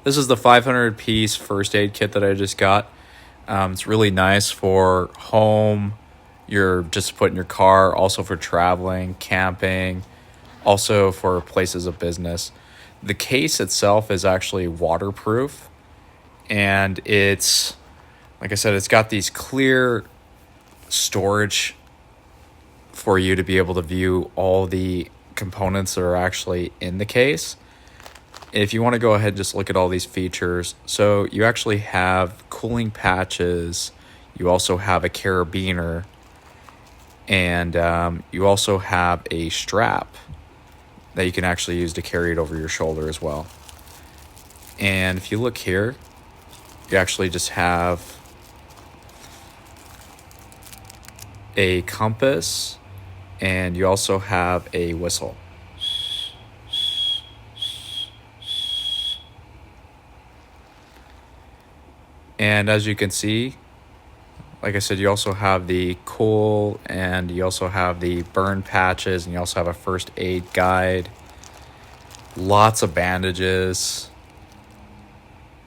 This is the 500 piece first aid kit that I just got. It's really nice for home. You're just put in your car, also for traveling, camping, also for places of business. The case itself is actually waterproof, and it's, like I said, it's got these clear storage for you to be able to view all the components that are actually in the case. If you want to go ahead and just look at all these features, so you actually have cooling patches, you also have a carabiner, and you also have a strap that you can actually use to carry it over your shoulder as well. And if you look here, you actually just have a compass, and you also have a whistle. And as you can see, like I said, you also have the cool, and you also have the burn patches, and you also have a first aid guide, lots of bandages,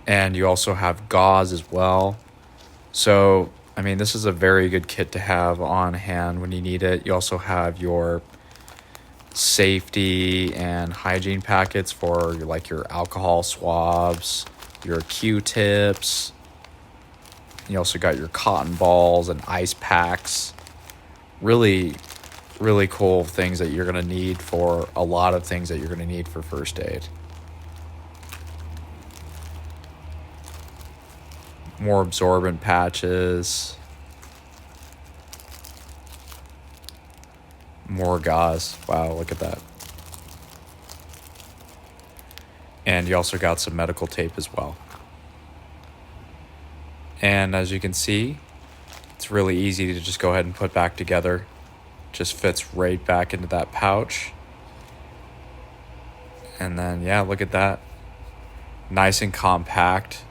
and you also have gauze as well. So, I mean, this is a very good kit to have on hand when you need it. You also have your safety and hygiene packets for like your alcohol swabs, your Q-tips. You also got your cotton balls and ice packs. Really, really cool things that you're going to need for a lot of things that you're going to need for first aid. More absorbent patches. More gauze. Wow, look at that. And you also got some medical tape as well. And as you can see, it's really easy to just go ahead and put back together. Just fits right back into that pouch. And then, yeah, look at that. Nice and compact.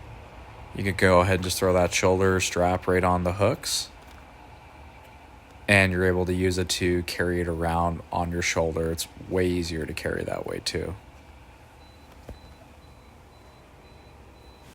You could go ahead and just throw that shoulder strap right on the hooks. And you're able to use it to carry it around on your shoulder. It's way easier to carry that way too.